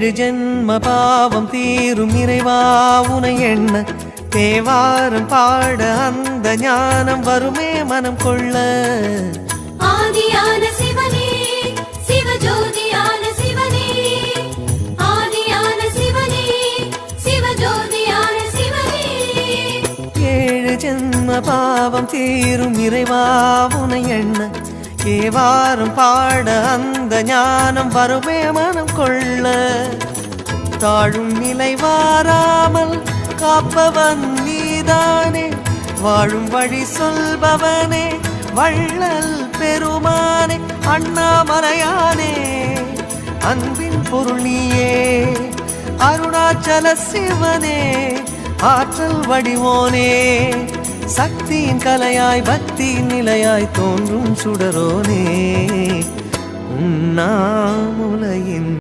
ஏழு ஜென்ம பாவம் தீரும் இறைவா உனை எண்ண தேவாரம் பாட அந்த ஞானம் வருமே மனம் கொள்ள. ஆதியான சிவனே சிவஜோதியான சிவனே ஆதியான சிவனே சிவஜோதியான சிவனே. ஏழு ஜென்ம பாவம் தீரும் இறைவா உனை எண்ண தேவாரம் பாட அந்த ஞானம் வருமே மனம் கொள்ள. தாழும் நிலை வாராமல் காப்பவன் நீதானே, வாழும் வழி சொல்பவனே வள்ளல் பெருமானே. அண்ணாமலையானே அன்பின் பொருள் நீயே, அருணாச்சல சிவனே ஆற்றல் வடிவோனே. சக்தியின் கலையாய் பக்தியின் நிலையாய் தோன்றும் சுடரோனே, உண்ணாமுலையின்